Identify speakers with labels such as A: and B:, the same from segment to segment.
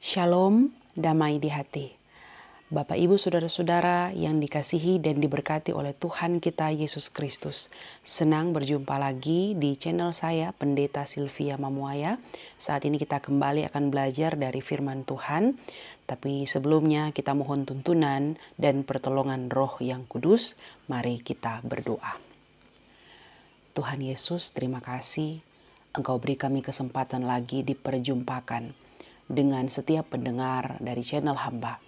A: Shalom, damai di hati. Bapak, Ibu, Saudara-saudara yang dikasihi dan diberkati oleh Tuhan kita Yesus Kristus. Senang berjumpa lagi di channel saya, Pendeta Sylvia Mamuaya. Saat ini kita kembali akan belajar dari firman Tuhan. Tapi sebelumnya kita mohon tuntunan dan pertolongan Roh yang Kudus. Mari kita berdoa. Tuhan Yesus, terima kasih. Engkau beri kami kesempatan lagi diperjumpakan dengan setiap pendengar dari channel hamba.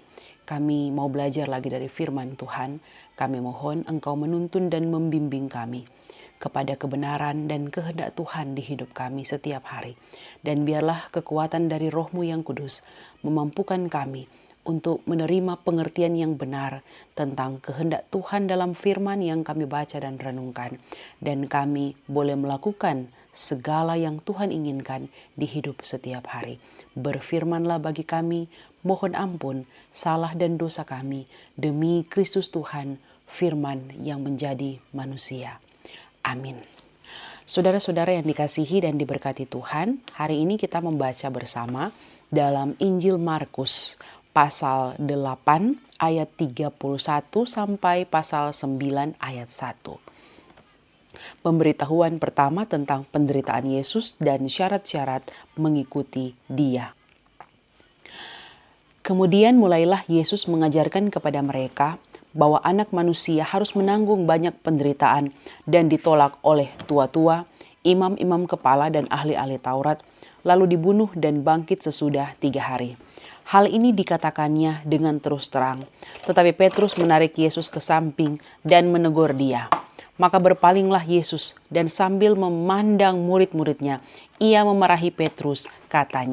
A: Kami mau belajar lagi dari firman Tuhan. Kami mohon Engkau menuntun dan membimbing kami kepada kebenaran dan kehendak Tuhan di hidup kami setiap hari. Dan biarlah kekuatan dari Roh-Mu yang kudus memampukan kami untuk menerima pengertian yang benar tentang kehendak Tuhan dalam firman yang kami baca dan renungkan. Dan kami boleh melakukan segala yang Tuhan inginkan di hidup setiap hari. Berfirmanlah bagi kami, mohon ampun salah dan dosa kami demi Kristus Tuhan, firman yang menjadi manusia. Amin. Saudara-saudara yang dikasihi dan diberkati Tuhan, hari ini kita membaca bersama dalam Injil Markus pasal 8 ayat 31 sampai pasal 9 ayat 1. Pemberitahuan pertama tentang penderitaan Yesus dan syarat-syarat mengikuti Dia. Kemudian mulailah Yesus mengajarkan kepada mereka bahwa anak manusia harus menanggung banyak penderitaan dan ditolak oleh tua-tua, imam-imam kepala dan ahli-ahli Taurat, lalu dibunuh dan bangkit sesudah 3 hari. Hal ini dikatakannya dengan terus terang, tetapi Petrus menarik Yesus ke samping dan menegur dia. Maka berpalinglah Yesus dan sambil memandang murid-muridnya, ia memarahi Petrus, katanya,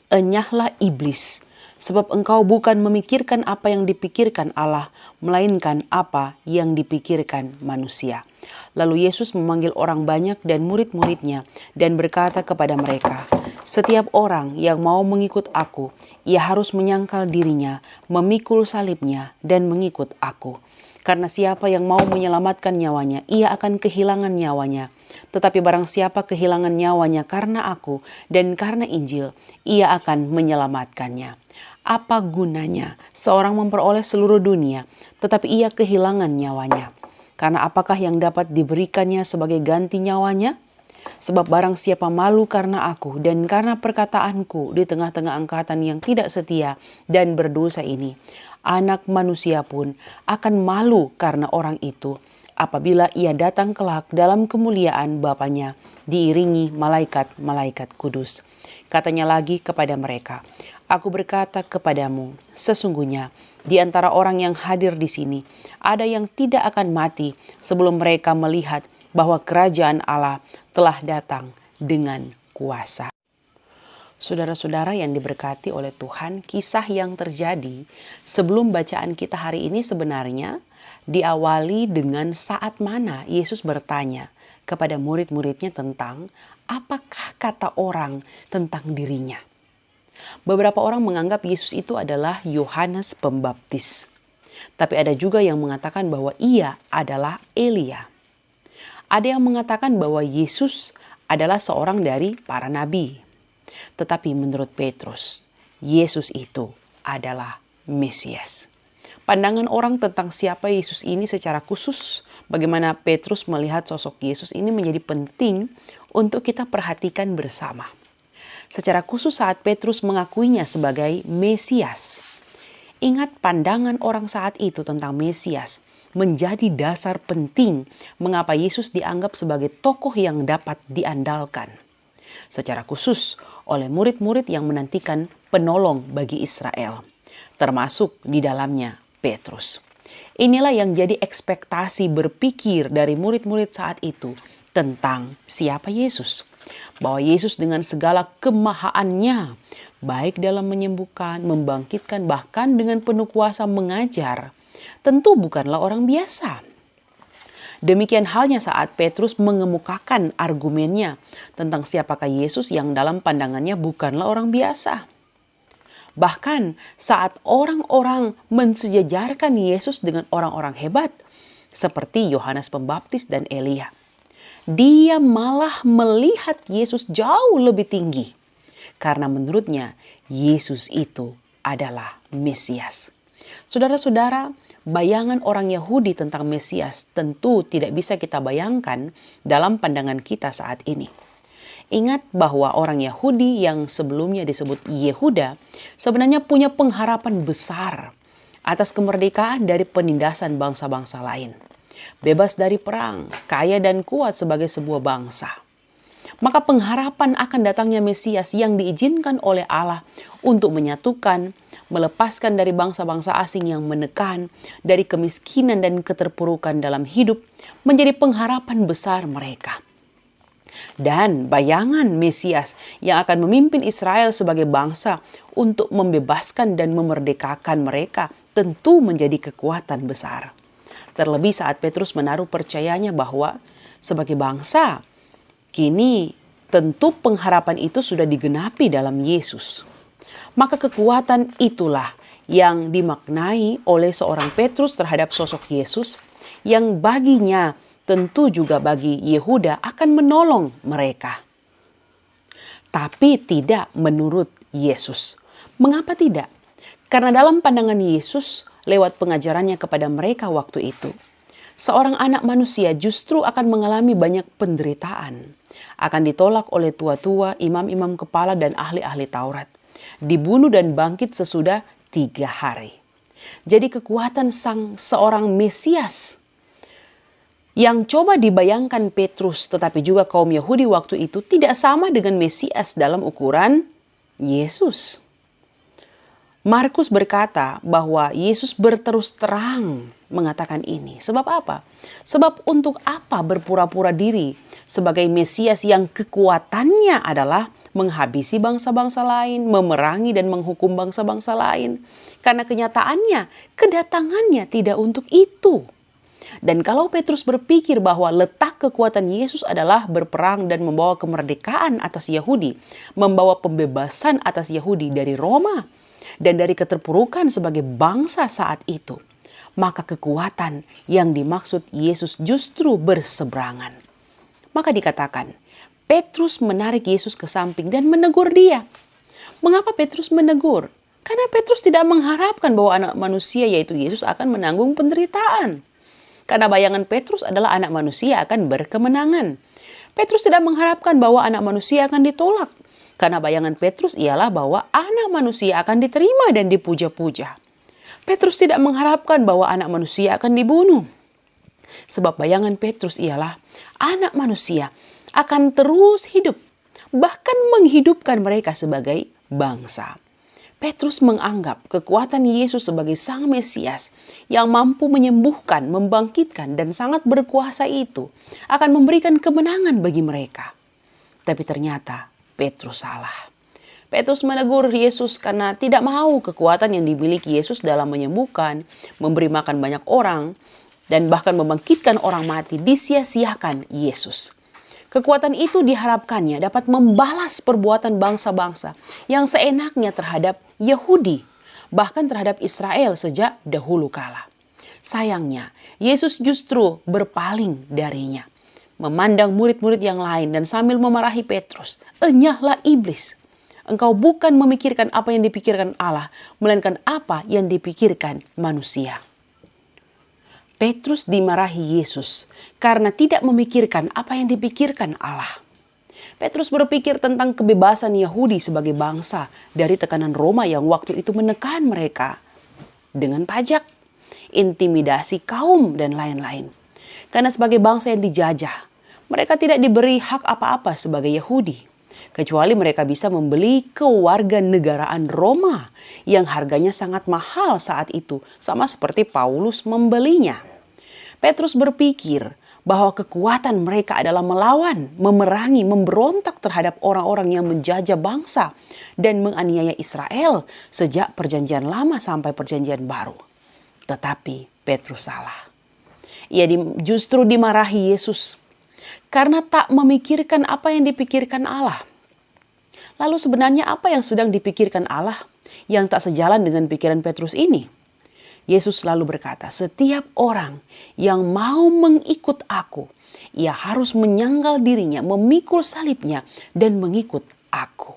A: "Enyahlah iblis, sebab engkau bukan memikirkan apa yang dipikirkan Allah, melainkan apa yang dipikirkan manusia." Lalu Yesus memanggil orang banyak dan murid-muridnya dan berkata kepada mereka, "Setiap orang yang mau mengikut aku, ia harus menyangkal dirinya, memikul salibnya, dan mengikut aku. Karena siapa yang mau menyelamatkan nyawanya, ia akan kehilangan nyawanya. Tetapi barang siapa kehilangan nyawanya karena aku dan karena Injil, ia akan menyelamatkannya. Apa gunanya seorang memperoleh seluruh dunia, tetapi ia kehilangan nyawanya? Karena apakah yang dapat diberikannya sebagai ganti nyawanya? Sebab barang siapa malu karena aku dan karena perkataanku di tengah-tengah angkatan yang tidak setia dan berdosa ini, Anak Manusia pun akan malu karena orang itu apabila ia datang kelak dalam kemuliaan Bapanya diiringi malaikat-malaikat kudus." Katanya lagi kepada mereka, "Aku berkata kepadamu, sesungguhnya di antara orang yang hadir di sini ada yang tidak akan mati sebelum mereka melihat bahwa kerajaan Allah telah datang dengan kuasa." Saudara-saudara yang diberkati oleh Tuhan, kisah yang terjadi sebelum bacaan kita hari ini sebenarnya diawali dengan saat mana Yesus bertanya kepada murid-muridnya tentang apakah kata orang tentang dirinya. Beberapa orang menganggap Yesus itu adalah Yohanes Pembaptis. Tapi ada juga yang mengatakan bahwa ia adalah Elia. Ada yang mengatakan bahwa Yesus adalah seorang dari para nabi. Tetapi menurut Petrus, Yesus itu adalah Mesias. Pandangan orang tentang siapa Yesus ini secara khusus, bagaimana Petrus melihat sosok Yesus ini menjadi penting untuk kita perhatikan bersama. Secara khusus saat Petrus mengakuinya sebagai Mesias. Ingat, pandangan orang saat itu tentang Mesias menjadi dasar penting mengapa Yesus dianggap sebagai tokoh yang dapat diandalkan. Secara khusus oleh murid-murid yang menantikan penolong bagi Israel, termasuk di dalamnya Petrus. Inilah yang jadi ekspektasi berpikir dari murid-murid saat itu tentang siapa Yesus. Bahwa Yesus dengan segala kemahaannya, baik dalam menyembuhkan, membangkitkan, bahkan dengan penuh kuasa mengajar, tentu bukanlah orang biasa. Demikian halnya saat Petrus mengemukakan argumennya tentang siapakah Yesus yang dalam pandangannya bukanlah orang biasa. Bahkan saat orang-orang mensejajarkan Yesus dengan orang-orang hebat seperti Yohanes Pembaptis dan Elia, dia malah melihat Yesus jauh lebih tinggi karena menurutnya Yesus itu adalah Mesias. Saudara-saudara, bayangan orang Yahudi tentang Mesias tentu tidak bisa kita bayangkan dalam pandangan kita saat ini. Ingat bahwa orang Yahudi yang sebelumnya disebut Yehuda sebenarnya punya pengharapan besar atas kemerdekaan dari penindasan bangsa-bangsa lain. Bebas dari perang, kaya dan kuat sebagai sebuah bangsa. Maka pengharapan akan datangnya Mesias yang diizinkan oleh Allah untuk menyatukan, melepaskan dari bangsa-bangsa asing yang menekan, dari kemiskinan dan keterpurukan dalam hidup, menjadi pengharapan besar mereka. Dan bayangan Mesias yang akan memimpin Israel sebagai bangsa untuk membebaskan dan memerdekakan mereka tentu menjadi kekuatan besar. Terlebih saat Petrus menaruh percayanya bahwa sebagai bangsa, kini tentu pengharapan itu sudah digenapi dalam Yesus. Maka kekuatan itulah yang dimaknai oleh seorang Petrus terhadap sosok Yesus yang baginya tentu juga bagi Yehuda akan menolong mereka. Tapi tidak menurut Yesus. Mengapa tidak? Karena dalam pandangan Yesus lewat pengajarannya kepada mereka waktu itu, seorang anak manusia justru akan mengalami banyak penderitaan. Akan ditolak oleh tua-tua, imam-imam kepala dan ahli-ahli Taurat. Dibunuh dan bangkit sesudah 3 hari. Jadi kekuatan seorang Mesias yang coba dibayangkan Petrus tetapi juga kaum Yahudi waktu itu tidak sama dengan Mesias dalam ukuran Yesus. Markus berkata bahwa Yesus berterus terang mengatakan ini. Sebab apa? Sebab untuk apa berpura-pura diri sebagai Mesias yang kekuatannya adalah menghabisi bangsa-bangsa lain, memerangi dan menghukum bangsa-bangsa lain. Karena kenyataannya, kedatangannya tidak untuk itu. Dan kalau Petrus berpikir bahwa letak kekuatan Yesus adalah berperang dan membawa kemerdekaan atas Yahudi, membawa pembebasan atas Yahudi dari Roma, dan dari keterpurukan sebagai bangsa saat itu, maka kekuatan yang dimaksud Yesus justru berseberangan. Maka dikatakan, Petrus menarik Yesus ke samping dan menegur dia. Mengapa Petrus menegur? Karena Petrus tidak mengharapkan bahwa anak manusia yaitu Yesus akan menanggung penderitaan. Karena bayangan Petrus adalah anak manusia akan berkemenangan. Petrus tidak mengharapkan bahwa anak manusia akan ditolak. Karena bayangan Petrus ialah bahwa anak manusia akan diterima dan dipuja-puja. Petrus tidak mengharapkan bahwa anak manusia akan dibunuh. Sebab bayangan Petrus ialah anak manusia akan terus hidup, bahkan menghidupkan mereka sebagai bangsa. Petrus menganggap kekuatan Yesus sebagai Sang Mesias yang mampu menyembuhkan, membangkitkan, dan sangat berkuasa itu akan memberikan kemenangan bagi mereka. Tapi ternyata Petrus salah. Petrus menegur Yesus karena tidak mau kekuatan yang dimiliki Yesus dalam menyembuhkan, memberi makan banyak orang, dan bahkan membangkitkan orang mati disia-siakan Yesus. Kekuatan itu diharapkannya dapat membalas perbuatan bangsa-bangsa yang seenaknya terhadap Yahudi, bahkan terhadap Israel sejak dahulu kala. Sayangnya, Yesus justru berpaling darinya, memandang murid-murid yang lain dan sambil memarahi Petrus, "Enyahlah iblis, engkau bukan memikirkan apa yang dipikirkan Allah, melainkan apa yang dipikirkan manusia." Petrus dimarahi Yesus karena tidak memikirkan apa yang dipikirkan Allah. Petrus berpikir tentang kebebasan Yahudi sebagai bangsa dari tekanan Roma yang waktu itu menekan mereka dengan pajak, intimidasi kaum, dan lain-lain. Karena sebagai bangsa yang dijajah, mereka tidak diberi hak apa-apa sebagai Yahudi, kecuali mereka bisa membeli kewarganegaraan Roma yang harganya sangat mahal saat itu, sama seperti Paulus membelinya. Petrus berpikir bahwa kekuatan mereka adalah melawan, memerangi, memberontak terhadap orang-orang yang menjajah bangsa dan menganiaya Israel sejak Perjanjian Lama sampai Perjanjian Baru. Tetapi Petrus salah. Ia justru dimarahi Yesus karena tak memikirkan apa yang dipikirkan Allah. Lalu sebenarnya apa yang sedang dipikirkan Allah yang tak sejalan dengan pikiran Petrus ini? Yesus selalu berkata, setiap orang yang mau mengikut aku, ia harus menyangkal dirinya, memikul salibnya, dan mengikut aku.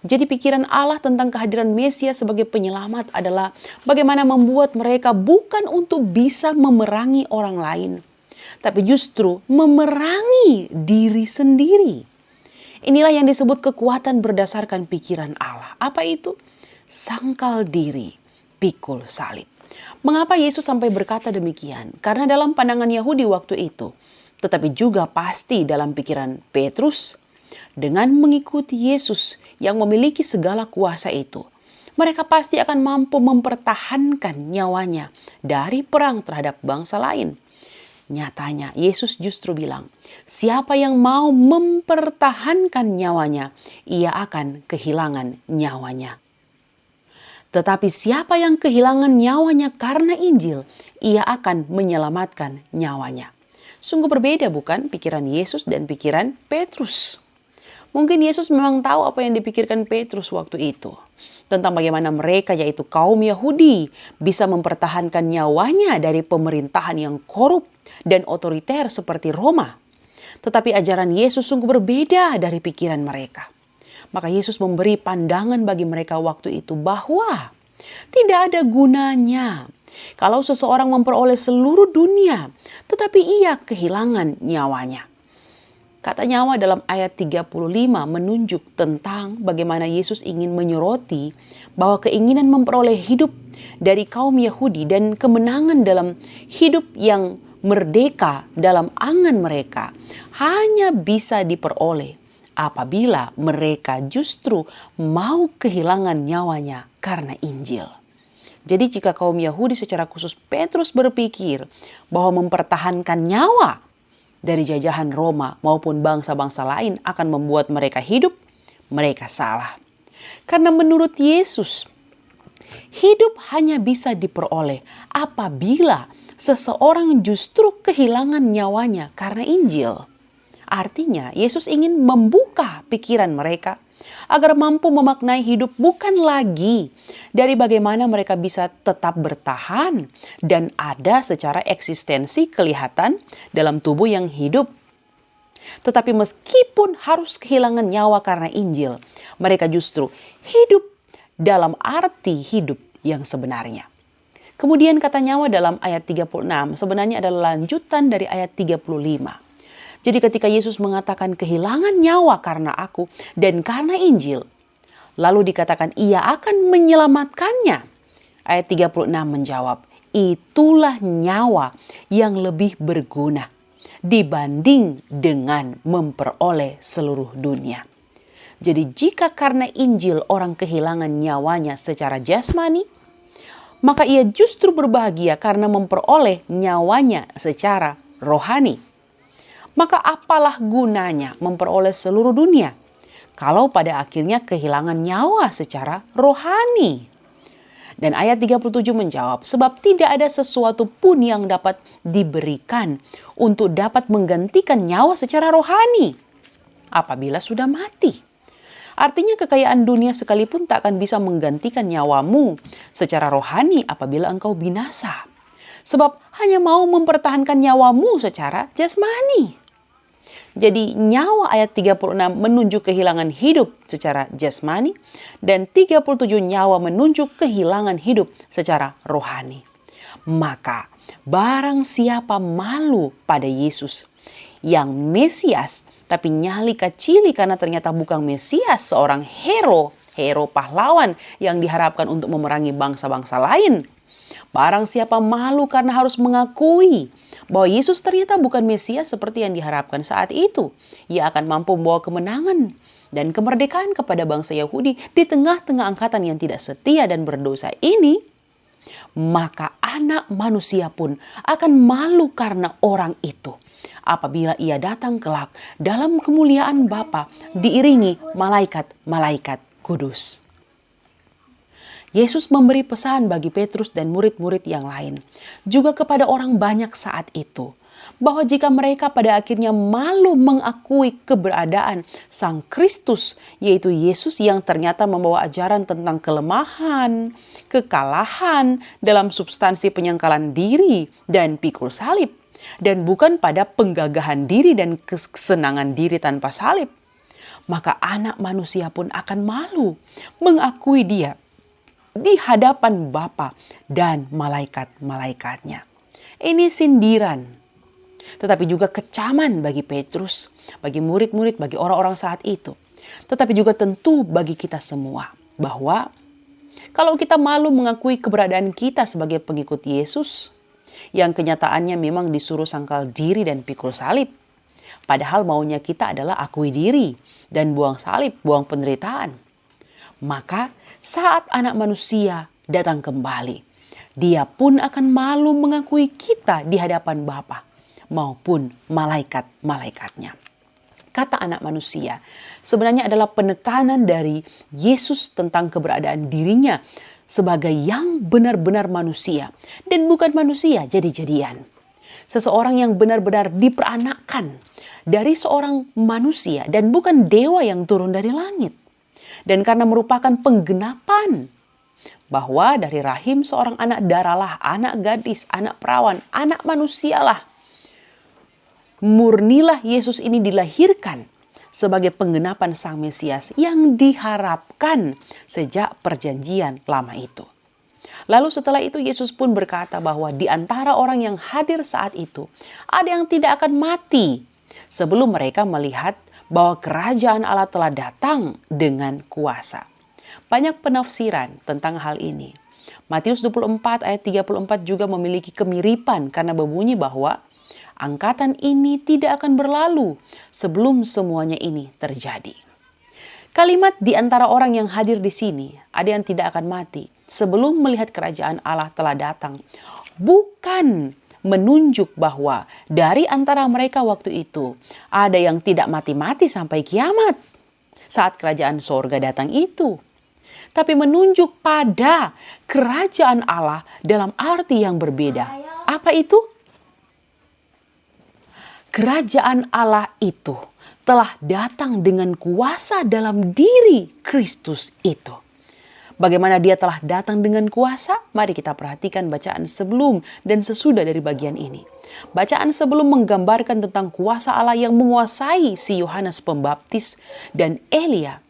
A: Jadi pikiran Allah tentang kehadiran Mesias sebagai penyelamat adalah bagaimana membuat mereka bukan untuk bisa memerangi orang lain, tapi justru memerangi diri sendiri. Inilah yang disebut kekuatan berdasarkan pikiran Allah. Apa itu? Sangkal diri, pikul salib. Mengapa Yesus sampai berkata demikian? Karena dalam pandangan Yahudi waktu itu, tetapi juga pasti dalam pikiran Petrus, dengan mengikuti Yesus yang memiliki segala kuasa itu, mereka pasti akan mampu mempertahankan nyawanya dari perang terhadap bangsa lain. Nyatanya Yesus justru bilang, siapa yang mau mempertahankan nyawanya, ia akan kehilangan nyawanya. Tetapi siapa yang kehilangan nyawanya karena Injil, ia akan menyelamatkan nyawanya. Sungguh berbeda bukan pikiran Yesus dan pikiran Petrus. Mungkin Yesus memang tahu apa yang dipikirkan Petrus waktu itu. Tentang bagaimana mereka yaitu kaum Yahudi bisa mempertahankan nyawanya dari pemerintahan yang korup dan otoriter seperti Roma. Tetapi ajaran Yesus sungguh berbeda dari pikiran mereka. Maka Yesus memberi pandangan bagi mereka waktu itu bahwa tidak ada gunanya kalau seseorang memperoleh seluruh dunia tetapi ia kehilangan nyawanya. Kata nyawa dalam ayat 35 menunjuk tentang bagaimana Yesus ingin menyoroti bahwa keinginan memperoleh hidup dari kaum Yahudi dan kemenangan dalam hidup yang merdeka dalam angan mereka hanya bisa diperoleh apabila mereka justru mau kehilangan nyawanya karena Injil. Jadi jika kaum Yahudi secara khusus Petrus berpikir bahwa mempertahankan nyawa dari jajahan Roma maupun bangsa-bangsa lain akan membuat mereka hidup, mereka salah. Karena menurut Yesus, hidup hanya bisa diperoleh apabila seseorang justru kehilangan nyawanya karena Injil. Artinya Yesus ingin membuka pikiran mereka agar mampu memaknai hidup bukan lagi dari bagaimana mereka bisa tetap bertahan dan ada secara eksistensi kelihatan dalam tubuh yang hidup. Tetapi meskipun harus kehilangan nyawa karena Injil, mereka justru hidup dalam arti hidup yang sebenarnya. Kemudian kata nyawa dalam ayat 36 sebenarnya adalah lanjutan dari ayat 35. Jadi ketika Yesus mengatakan kehilangan nyawa karena aku dan karena Injil, lalu dikatakan ia akan menyelamatkannya. Ayat 36 menjawab, itulah nyawa yang lebih berguna dibanding dengan memperoleh seluruh dunia. Jadi jika karena Injil orang kehilangan nyawanya secara jasmani, maka ia justru berbahagia karena memperoleh nyawanya secara rohani. Maka apalah gunanya memperoleh seluruh dunia kalau pada akhirnya kehilangan nyawa secara rohani? Dan ayat 37 menjawab, sebab tidak ada sesuatu pun yang dapat diberikan untuk dapat menggantikan nyawa secara rohani apabila sudah mati. Artinya kekayaan dunia sekalipun tak akan bisa menggantikan nyawamu secara rohani apabila engkau binasa. Sebab hanya mau mempertahankan nyawamu secara jasmani. Jadi nyawa ayat 36 menunjuk kehilangan hidup secara jasmani dan 37 nyawa menunjuk kehilangan hidup secara rohani. Maka barang siapa malu pada Yesus yang Mesias tapi nyali kacili karena ternyata bukan Mesias, seorang hero pahlawan yang diharapkan untuk memerangi bangsa-bangsa lain. Barang siapa malu karena harus mengakui bahwa Yesus ternyata bukan Mesias seperti yang diharapkan saat itu. Ia akan mampu membawa kemenangan dan kemerdekaan kepada bangsa Yahudi di tengah-tengah angkatan yang tidak setia dan berdosa ini. Maka anak manusia pun akan malu karena orang itu apabila ia datang kelak dalam kemuliaan Bapa diiringi malaikat-malaikat kudus. Yesus memberi pesan bagi Petrus dan murid-murid yang lain, juga kepada orang banyak saat itu, bahwa jika mereka pada akhirnya malu mengakui keberadaan Sang Kristus, yaitu Yesus yang ternyata membawa ajaran tentang kelemahan, kekalahan dalam substansi penyangkalan diri dan pikul salib, dan bukan pada penggagahan diri dan kesenangan diri tanpa salib. maka Anak Manusia pun akan malu mengakui Dia di hadapan Bapa dan malaikat-malaikatnya. Ini sindiran, tetapi juga kecaman bagi Petrus, bagi murid-murid, bagi orang-orang saat itu. Tetapi juga tentu bagi kita semua, bahwa kalau kita malu mengakui keberadaan kita sebagai pengikut Yesus, yang kenyataannya memang disuruh sangkal diri dan pikul salib, padahal maunya kita adalah akui diri dan buang salib, buang penderitaan. Maka saat Anak Manusia datang kembali, Dia pun akan malu mengakui kita di hadapan Bapa maupun malaikat-malaikatnya. Kata Anak Manusia sebenarnya adalah penekanan dari Yesus tentang keberadaan dirinya sebagai yang benar-benar manusia dan bukan manusia jadi-jadian. Seseorang yang benar-benar diperanakkan dari seorang manusia dan bukan dewa yang turun dari langit. Dan karena merupakan penggenapan bahwa dari rahim seorang anak daralah, anak gadis, anak perawan, anak manusialah, murnilah Yesus ini dilahirkan sebagai penggenapan Sang Mesias yang diharapkan sejak perjanjian lama itu. Lalu setelah itu Yesus pun berkata bahwa di antara orang yang hadir saat itu ada yang tidak akan mati sebelum mereka melihat bahwa kerajaan Allah telah datang dengan kuasa. Banyak penafsiran tentang hal ini. Matius 24 ayat 34 juga memiliki kemiripan karena berbunyi bahwa angkatan ini tidak akan berlalu sebelum semuanya ini terjadi. Kalimat di antara orang yang hadir di sini, ada yang tidak akan mati sebelum melihat kerajaan Allah telah datang, bukan menunjuk bahwa dari antara mereka waktu itu ada yang tidak mati-mati sampai kiamat saat kerajaan sorga datang itu. Tapi menunjuk pada kerajaan Allah dalam arti yang berbeda. Apa itu? Kerajaan Allah itu telah datang dengan kuasa dalam diri Kristus itu. Bagaimana Dia telah datang dengan kuasa? Mari kita perhatikan bacaan sebelum dan sesudah dari bagian ini. Bacaan sebelum menggambarkan tentang kuasa Allah yang menguasai si Yohanes Pembaptis dan Elia,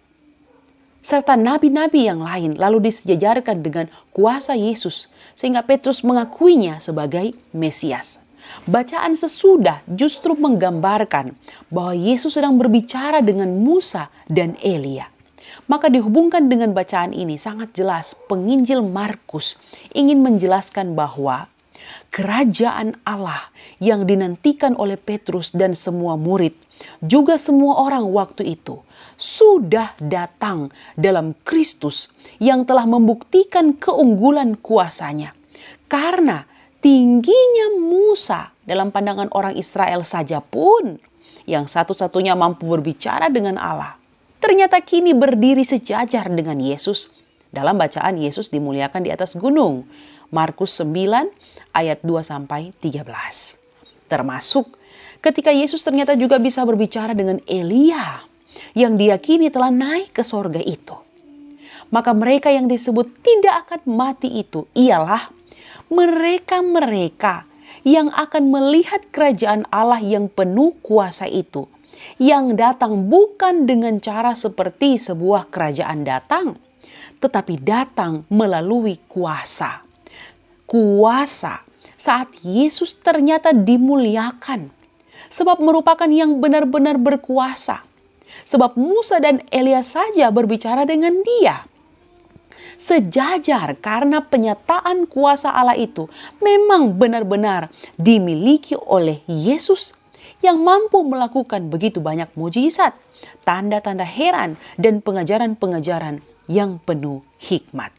A: serta nabi-nabi yang lain, lalu disejajarkan dengan kuasa Yesus, sehingga Petrus mengakuinya sebagai Mesias. Bacaan sesudah justru menggambarkan bahwa Yesus sedang berbicara dengan Musa dan Elia. Maka dihubungkan dengan bacaan ini sangat jelas penginjil Markus ingin menjelaskan bahwa kerajaan Allah yang dinantikan oleh Petrus dan semua murid, juga semua orang waktu itu, sudah datang dalam Kristus yang telah membuktikan keunggulan kuasanya. Karena tingginya Musa dalam pandangan orang Israel saja pun, yang satu-satunya mampu berbicara dengan Allah, ternyata kini berdiri sejajar dengan Yesus. Dalam bacaan Yesus dimuliakan di atas gunung. Markus 9 ayat 2-13. Termasuk ketika Yesus ternyata juga bisa berbicara dengan Elia yang diyakini telah naik ke sorga itu. Maka mereka yang disebut tidak akan mati itu ialah mereka-mereka yang akan melihat kerajaan Allah yang penuh kuasa itu, yang datang bukan dengan cara seperti sebuah kerajaan datang, tetapi datang melalui kuasa. Kuasa saat Yesus ternyata dimuliakan, sebab merupakan yang benar-benar berkuasa. Sebab Musa dan Elia saja berbicara dengan Dia. Sejajar karena penyataan kuasa Allah itu memang benar-benar dimiliki oleh Yesus yang mampu melakukan begitu banyak mujizat, tanda-tanda heran, dan pengajaran-pengajaran yang penuh hikmat.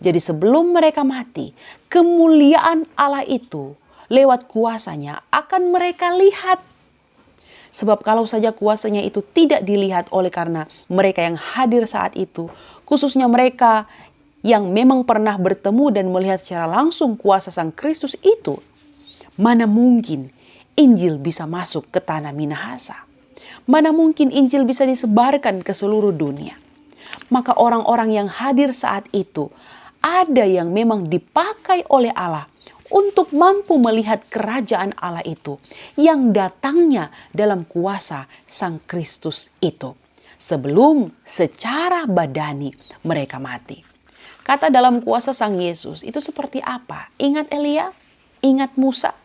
A: Jadi sebelum mereka mati, kemuliaan Allah itu lewat kuasanya akan mereka lihat. Sebab kalau saja kuasanya itu tidak dilihat oleh karena mereka yang hadir saat itu, khususnya mereka yang memang pernah bertemu dan melihat secara langsung kuasa Sang Kristus itu, mana mungkin Injil bisa masuk ke tanah Minahasa? Mana mungkin Injil bisa disebarkan ke seluruh dunia? Maka orang-orang yang hadir saat itu ada yang memang dipakai oleh Allah untuk mampu melihat kerajaan Allah itu yang datangnya dalam kuasa Sang Kristus itu. sebelum secara badani mereka mati. Kata dalam kuasa Sang Yesus itu seperti apa? Ingat Elia? Ingat Musa?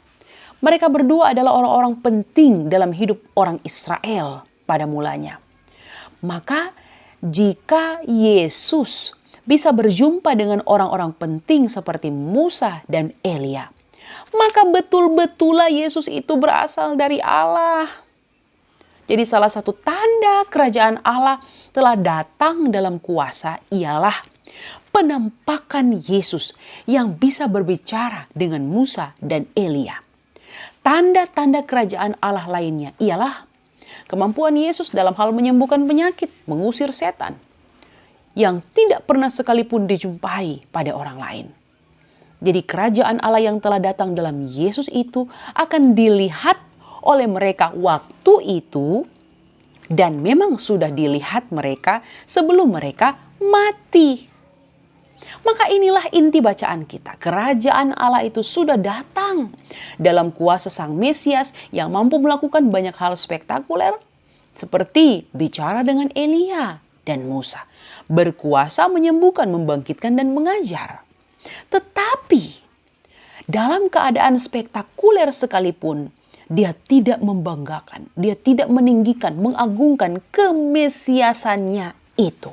A: Mereka berdua adalah orang-orang penting dalam hidup orang Israel pada mulanya. Maka jika Yesus bisa berjumpa dengan orang-orang penting seperti Musa dan Elia, maka betul-betullah Yesus itu berasal dari Allah. Jadi salah satu tanda kerajaan Allah telah datang dalam kuasa ialah penampakan Yesus yang bisa berbicara dengan Musa dan Elia. Tanda-tanda kerajaan Allah lainnya ialah kemampuan Yesus dalam hal menyembuhkan penyakit, mengusir setan, yang tidak pernah sekalipun dijumpai pada orang lain. Jadi kerajaan Allah yang telah datang dalam Yesus itu akan dilihat oleh mereka waktu itu, dan memang sudah dilihat mereka sebelum mereka mati. Maka inilah inti bacaan kita. Kerajaan Allah itu sudah datang dalam kuasa Sang Mesias yang mampu melakukan banyak hal spektakuler seperti bicara dengan Elia dan Musa, berkuasa menyembuhkan, membangkitkan, dan mengajar. Tetapi dalam keadaan spektakuler sekalipun, dia tidak membanggakan, dia tidak meninggikan, mengagungkan kemesiasannya itu.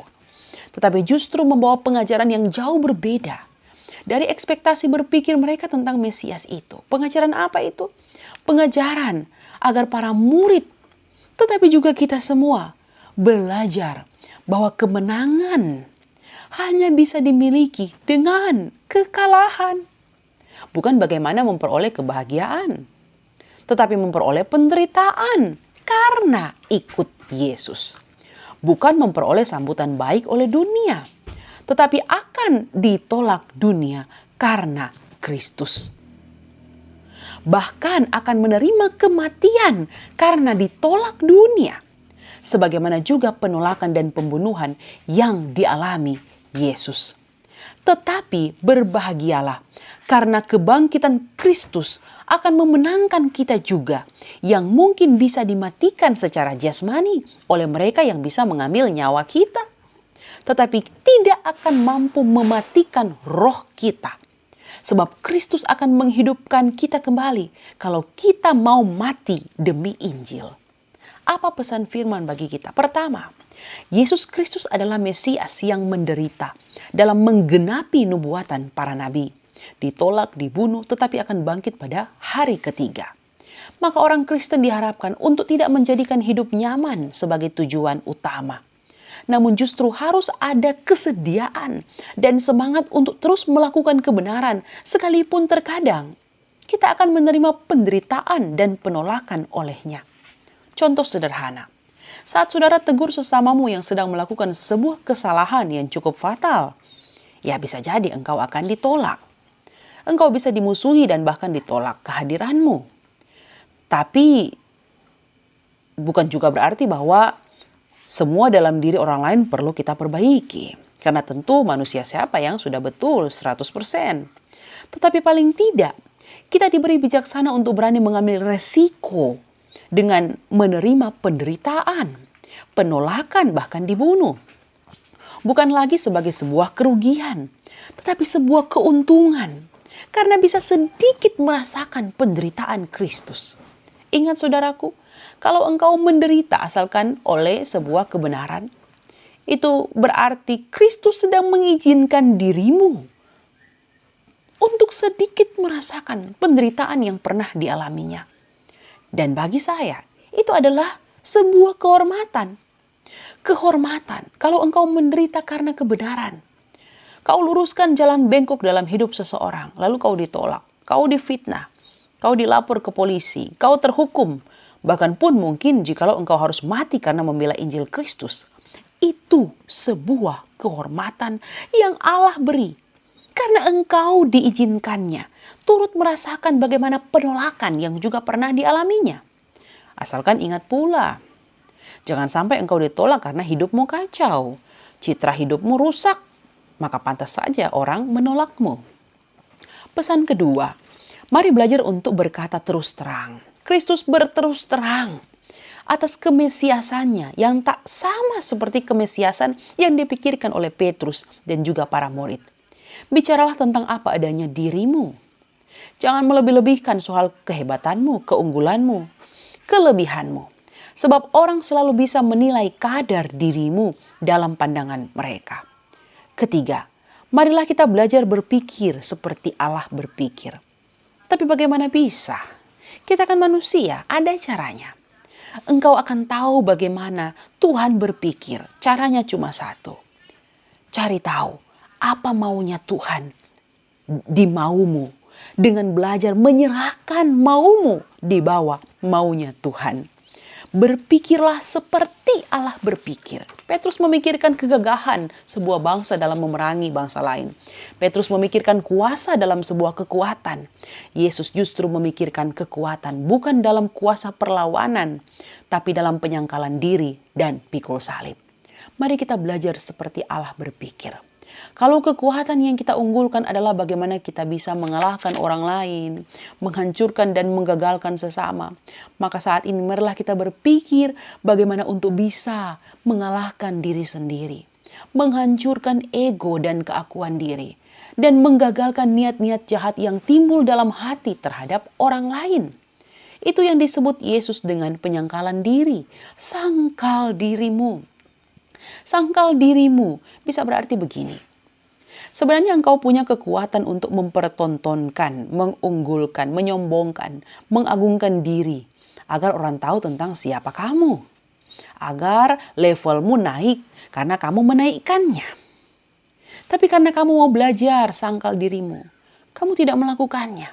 A: Tetapi justru membawa pengajaran yang jauh berbeda dari ekspektasi berpikir mereka tentang Mesias itu. Pengajaran apa itu? Pengajaran agar para murid, tetapi juga kita semua, belajar bahwa kemenangan hanya bisa dimiliki dengan kekalahan. Bukan bagaimana memperoleh kebahagiaan, tetapi memperoleh penderitaan karena ikut Yesus. Bukan memperoleh sambutan baik oleh dunia, tetapi akan ditolak dunia karena Kristus. Bahkan akan menerima kematian karena ditolak dunia. Sebagaimana juga penolakan dan pembunuhan yang dialami Yesus. Tetapi berbahagialah karena kebangkitan Kristus akan memenangkan kita juga yang mungkin bisa dimatikan secara jasmani oleh mereka yang bisa mengambil nyawa kita, tetapi tidak akan mampu mematikan roh kita. Sebab Kristus akan menghidupkan kita kembali kalau kita mau mati demi Injil. Apa pesan firman bagi kita? Pertama, Yesus Kristus adalah Mesias yang menderita dalam menggenapi nubuatan para nabi. Ditolak, dibunuh, tetapi akan bangkit pada hari ketiga. Maka orang Kristen diharapkan untuk tidak menjadikan hidup nyaman sebagai tujuan utama. Namun justru harus ada kesediaan dan semangat untuk terus melakukan kebenaran sekalipun terkadang kita akan menerima penderitaan dan penolakan olehnya. Contoh sederhana, saat saudara tegur sesamamu yang sedang melakukan sebuah kesalahan yang cukup fatal, ya bisa jadi engkau akan ditolak. Engkau bisa dimusuhi dan bahkan ditolak kehadiranmu. Tapi bukan juga berarti bahwa semua dalam diri orang lain perlu kita perbaiki. Karena tentu manusia siapa yang sudah betul 100%. Tetapi paling tidak kita diberi bijaksana untuk berani mengambil resiko dengan menerima penderitaan, penolakan, bahkan dibunuh. Bukan lagi sebagai sebuah kerugian, tetapi sebuah keuntungan. Karena bisa sedikit merasakan penderitaan Kristus. Ingat saudaraku, kalau engkau menderita asalkan oleh sebuah kebenaran, itu berarti Kristus sedang mengizinkan dirimu untuk sedikit merasakan penderitaan yang pernah dialaminya. Dan bagi saya, itu adalah sebuah kehormatan. Kehormatan kalau engkau menderita karena kebenaran. Kau luruskan jalan bengkok dalam hidup seseorang, lalu kau ditolak, kau difitnah, kau dilapor ke polisi, kau terhukum. Bahkan pun mungkin jikalau engkau harus mati karena membela Injil Kristus. Itu sebuah kehormatan yang Allah beri. Karena engkau diizinkannya, turut merasakan bagaimana penolakan yang juga pernah dialaminya. Asalkan ingat pula, jangan sampai engkau ditolak karena hidupmu kacau, citra hidupmu rusak. Maka pantas saja orang menolakmu. Pesan kedua, mari belajar untuk berkata terus terang. Kristus berterus terang. atas kemesiasannya yang tak sama seperti kemesiasan yang dipikirkan oleh Petrus dan juga para murid. Bicaralah tentang apa adanya dirimu. Jangan melebih-lebihkan soal kehebatanmu, keunggulanmu, kelebihanmu. Sebab orang selalu bisa menilai kadar dirimu dalam pandangan mereka. Ketiga, marilah kita belajar berpikir seperti Allah berpikir. Tapi bagaimana bisa? Kita kan manusia, ada caranya. Engkau akan tahu bagaimana Tuhan berpikir. Caranya cuma satu. Cari tahu apa maunya Tuhan di maumu. Dengan belajar menyerahkan maumu di bawah maunya Tuhan. Berpikirlah seperti Allah berpikir. Petrus memikirkan kegagahan sebuah bangsa dalam memerangi bangsa lain. Petrus memikirkan kuasa dalam sebuah kekuatan. Yesus justru memikirkan kekuatan bukan dalam kuasa perlawanan, tapi dalam penyangkalan diri dan pikul salib. Mari kita belajar seperti Allah berpikir. Kalau kekuatan yang kita unggulkan adalah bagaimana kita bisa mengalahkan orang lain, menghancurkan dan menggagalkan sesama, maka saat ini marilah kita berpikir bagaimana untuk bisa mengalahkan diri sendiri, menghancurkan ego dan keakuan diri, dan menggagalkan niat-niat jahat yang timbul dalam hati terhadap orang lain. Itu yang disebut Yesus dengan penyangkalan diri. Sangkal dirimu. Sangkal dirimu bisa berarti begini. Sebenarnya engkau punya kekuatan untuk mempertontonkan, mengunggulkan, menyombongkan, mengagungkan diri. Agar orang tahu tentang siapa kamu. Agar levelmu naik karena kamu menaikkannya. Tapi karena kamu mau belajar sangkal dirimu, kamu tidak melakukannya.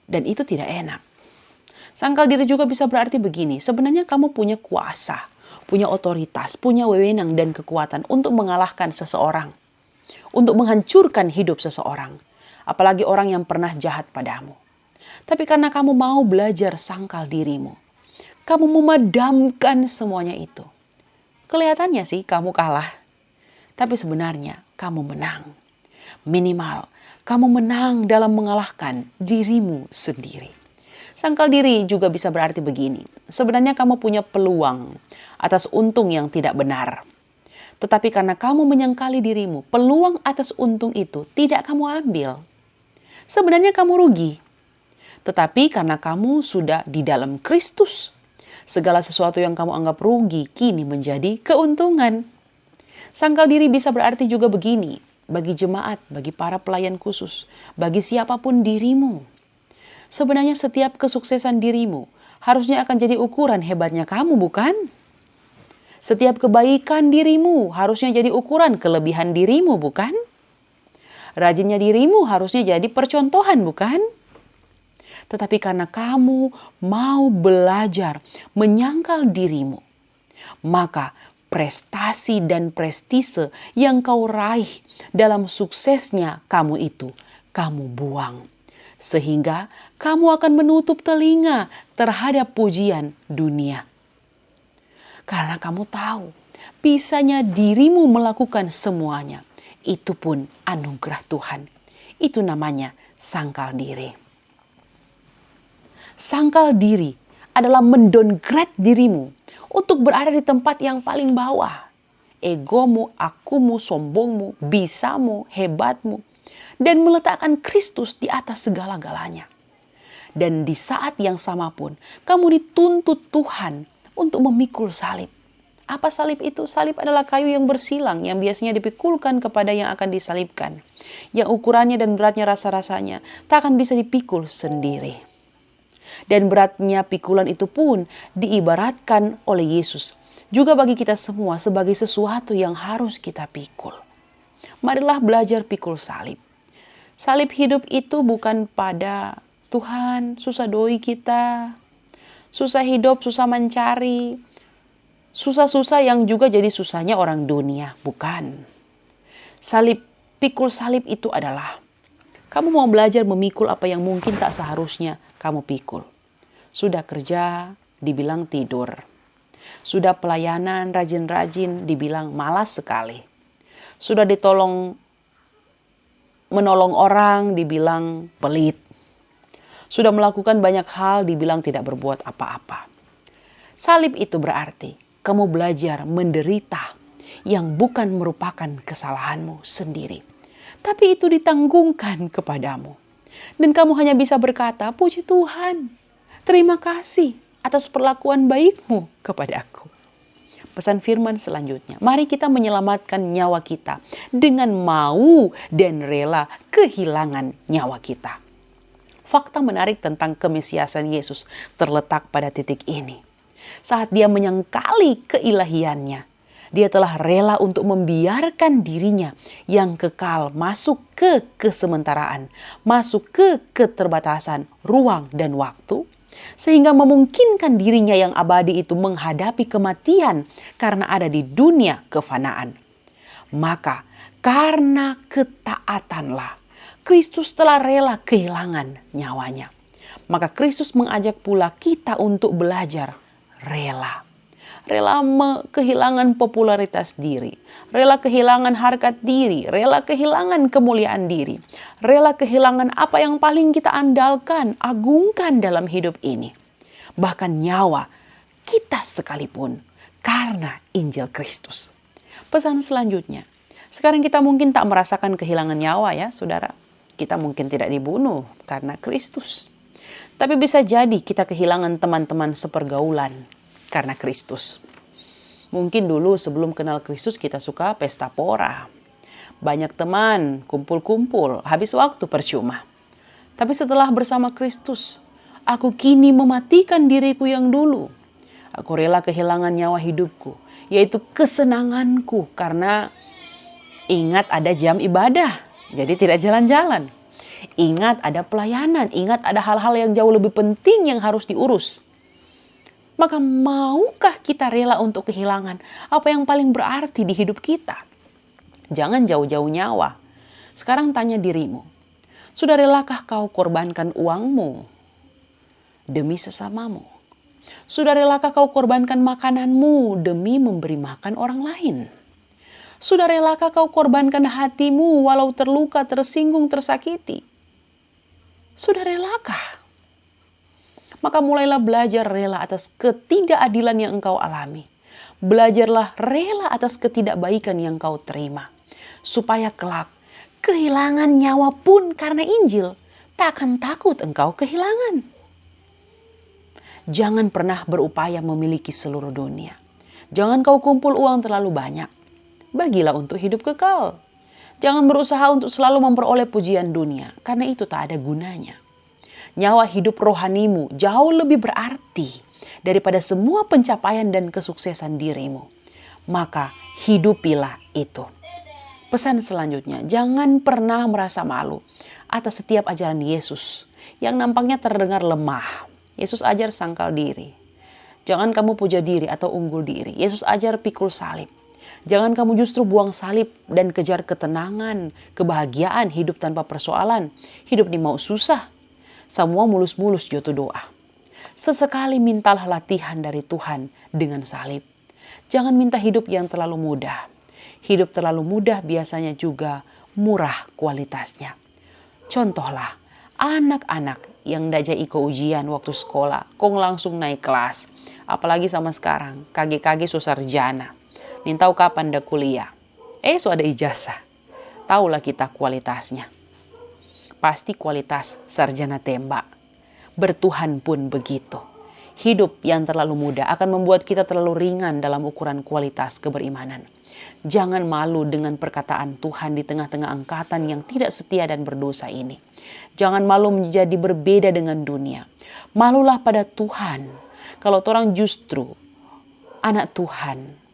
A: Dan itu tidak enak. Sangkal diri juga bisa berarti begini. Sebenarnya kamu punya kuasa, punya otoritas, punya wewenang dan kekuatan untuk mengalahkan seseorang. Untuk menghancurkan hidup seseorang. Apalagi orang yang pernah jahat padamu. Tapi karena kamu mau belajar sangkal dirimu. Kamu memadamkan semuanya itu. Kelihatannya sih kamu kalah. Tapi sebenarnya kamu menang. Minimal kamu menang dalam mengalahkan dirimu sendiri. Sangkal diri juga bisa berarti begini. Sebenarnya kamu punya peluang atas untung yang tidak benar. Tetapi karena kamu menyangkali dirimu, peluang atas untung itu tidak kamu ambil. Sebenarnya kamu rugi. Tetapi karena kamu sudah di dalam Kristus, segala sesuatu yang kamu anggap rugi kini menjadi keuntungan. Sangkal diri bisa berarti juga begini, bagi jemaat, bagi para pelayan khusus, bagi siapapun dirimu. Sebenarnya setiap kesuksesan dirimu harusnya akan jadi ukuran hebatnya kamu, bukan? Setiap kebaikan dirimu harusnya jadi ukuran kelebihan dirimu, bukan? Rajinnya dirimu harusnya jadi percontohan, bukan? Tetapi karena kamu mau belajar menyangkal dirimu, maka prestasi dan prestise yang kau raih dalam suksesnya kamu itu, kamu buang. Sehingga kamu akan menutup telinga terhadap pujian dunia. Karena kamu tahu, bisanya dirimu melakukan semuanya. Itu pun anugerah Tuhan. Itu namanya sangkal diri. Sangkal diri adalah mendowngrade dirimu untuk berada di tempat yang paling bawah. Egomu, akumu, sombongmu, bisamu, hebatmu. Dan meletakkan Kristus di atas segala-galanya. Dan di saat yang sama pun, kamu dituntut Tuhan untuk memikul salib. Apa salib itu? Salib adalah kayu yang bersilang yang biasanya dipikulkan kepada yang akan disalibkan. Yang ukurannya dan beratnya rasa-rasanya tak akan bisa dipikul sendiri. Dan beratnya pikulan itu pun diibaratkan oleh Yesus juga bagi kita semua sebagai sesuatu yang harus kita pikul. Marilah belajar pikul salib. Salib hidup itu bukan pada Tuhan, susah doi kita, susah hidup, susah mencari, susah-susah yang juga jadi susahnya orang dunia. Bukan. Salib, pikul salib itu adalah kamu mau belajar memikul apa yang mungkin tak seharusnya kamu pikul. Sudah kerja, dibilang tidur. Sudah pelayanan, rajin-rajin, dibilang malas sekali. Sudah menolong orang, dibilang pelit. Sudah melakukan banyak hal, dibilang tidak berbuat apa-apa. Salib itu berarti kamu belajar menderita yang bukan merupakan kesalahanmu sendiri, tapi itu ditanggungkan kepadamu. Dan kamu hanya bisa berkata, puji Tuhan, terima kasih atas perlakuan baikmu kepadaku. Pesan firman selanjutnya, mari kita menyelamatkan nyawa kita dengan mau dan rela kehilangan nyawa kita. Fakta menarik tentang kemesiasan Yesus terletak pada titik ini. Saat dia menyangkali keilahiannya, dia telah rela untuk membiarkan dirinya yang kekal masuk ke kesementaraan, masuk ke keterbatasan ruang dan waktu, sehingga memungkinkan dirinya yang abadi itu menghadapi kematian karena ada di dunia kefanaan. Maka karena ketaatanlah Kristus telah rela kehilangan nyawanya. Maka Kristus mengajak pula kita untuk belajar rela. Rela kehilangan popularitas diri, rela kehilangan harkat diri, rela kehilangan kemuliaan diri, rela kehilangan apa yang paling kita andalkan, agungkan dalam hidup ini. Bahkan nyawa kita sekalipun karena Injil Kristus. Pesan selanjutnya, sekarang kita mungkin tak merasakan kehilangan nyawa ya saudara. Kita mungkin tidak dibunuh karena Kristus. Tapi bisa jadi kita kehilangan teman-teman sepergaulan karena Kristus. Mungkin dulu sebelum kenal Kristus kita suka pesta pora. Banyak teman, kumpul-kumpul, habis waktu percuma. Tapi setelah bersama Kristus, aku kini mematikan diriku yang dulu. Aku rela kehilangan nyawa hidupku, yaitu kesenanganku, karena ingat ada jam ibadah, jadi tidak jalan-jalan. Ingat ada pelayanan, ingat ada hal-hal yang jauh lebih penting yang harus diurus. Maka maukah kita rela untuk kehilangan apa yang paling berarti di hidup kita? Jangan jauh-jauh nyawa. Sekarang tanya dirimu, sudah relakah kau korbankan uangmu demi sesamamu? Sudah relakah kau korbankan makananmu demi memberi makan orang lain? Sudah relakah kau korbankan hatimu walau terluka, tersinggung, tersakiti? Sudah relakah? Maka mulailah belajar rela atas ketidakadilan yang engkau alami. Belajarlah rela atas ketidakbaikan yang kau terima. Supaya kelak kehilangan nyawa pun karena Injil, tak akan takut engkau kehilangan. Jangan pernah berupaya memiliki seluruh dunia. Jangan kau kumpul uang terlalu banyak. Bagilah untuk hidup kekal. Jangan berusaha untuk selalu memperoleh pujian dunia, karena itu tak ada gunanya. Nyawa hidup rohanimu jauh lebih berarti daripada semua pencapaian dan kesuksesan dirimu. Maka hidupilah itu. Pesan selanjutnya, jangan pernah merasa malu atas setiap ajaran Yesus yang nampaknya terdengar lemah. Yesus ajar sangkal diri. Jangan kamu puja diri atau unggul diri. Yesus ajar pikul salib. Jangan kamu justru buang salib dan kejar ketenangan, kebahagiaan, hidup tanpa persoalan. Hidup ini mau susah. Semua mulus-mulus joto doa. Sesekali mintalah latihan dari Tuhan dengan salib. Jangan minta hidup yang terlalu mudah. Hidup terlalu mudah biasanya juga murah kualitasnya. Contohlah, anak-anak yang ndajak iko ujian waktu sekolah, kong langsung naik kelas. Apalagi sama sekarang, kage-kage so sarjana. Nin tahu kapan dah kuliah. So ada ijazah. Taulah kita kualitasnya. Pasti kualitas sarjana tembak. Bertuhan pun begitu. Hidup yang terlalu mudah akan membuat kita terlalu ringan dalam ukuran kualitas keberimanan. Jangan malu dengan perkataan Tuhan di tengah-tengah angkatan yang tidak setia dan berdosa ini. Jangan malu menjadi berbeda dengan dunia. Malulah pada Tuhan. Kalau orang justru anak Tuhan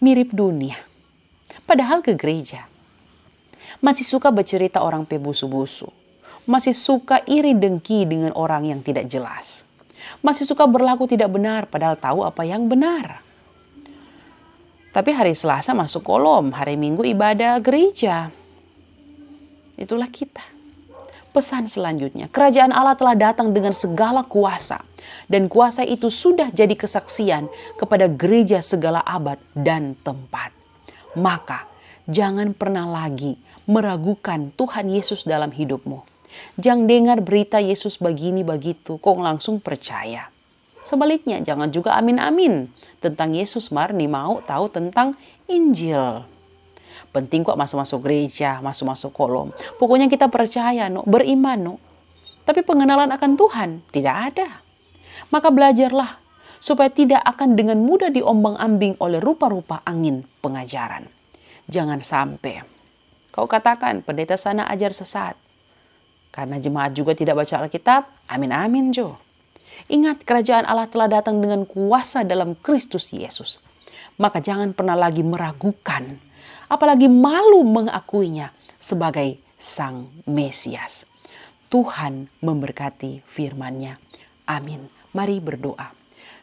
A: mirip dunia. Padahal ke gereja. Masih suka bercerita orang pebusu-busu. Masih suka iri dengki dengan orang yang tidak jelas. Masih suka berlaku tidak benar padahal tahu apa yang benar. Tapi hari Selasa masuk kolom, hari Minggu ibadah gereja. Itulah kita. Pesan selanjutnya, kerajaan Allah telah datang dengan segala kuasa. Dan kuasa itu sudah jadi kesaksian kepada gereja segala abad dan tempat. Maka jangan pernah lagi meragukan Tuhan Yesus dalam hidupmu. Jangan dengar berita Yesus begini begitu, kok langsung percaya. Sebaliknya, jangan juga amin-amin tentang Yesus Marni mau tahu tentang Injil. Penting kok masuk-masuk gereja, masuk-masuk kolom. Pokoknya kita percaya, no, beriman, no. Tapi pengenalan akan Tuhan tidak ada. Maka belajarlah supaya tidak akan dengan mudah diombang-ambing oleh rupa-rupa angin pengajaran. Jangan sampai kau katakan pendeta sana ajar sesat. Karena jemaat juga tidak baca Alkitab, amin-amin Jo. Ingat, kerajaan Allah telah datang dengan kuasa dalam Kristus Yesus. Maka jangan pernah lagi meragukan, apalagi malu mengakuinya sebagai Sang Mesias. Tuhan memberkati firman-Nya. Amin. Mari berdoa.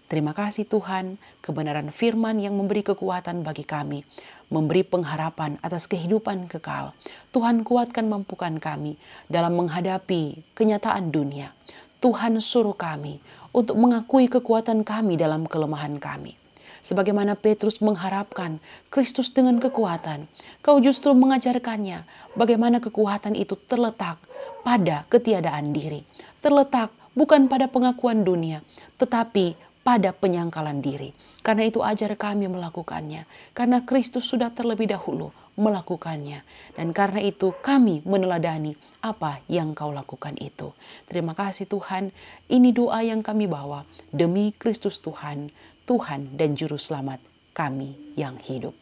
A: Terima kasih Tuhan, kebenaran firman yang memberi kekuatan bagi kami, memberi pengharapan atas kehidupan kekal. Tuhan kuatkan, mampukan kami dalam menghadapi kenyataan dunia. Tuhan suruh kami untuk mengakui kekuatan kami dalam kelemahan kami. Sebagaimana Petrus mengharapkan Kristus dengan kekuatan, Kau justru mengajarkannya bagaimana kekuatan itu terletak pada ketiadaan diri. Terletak bukan pada pengakuan dunia, tetapi pada penyangkalan diri. Karena itu ajar kami melakukannya. Karena Kristus sudah terlebih dahulu melakukannya. Dan karena itu kami meneladani apa yang Kau lakukan itu. Terima kasih Tuhan. Ini doa yang kami bawa demi Kristus Tuhan, Tuhan dan Juru Selamat kami yang hidup.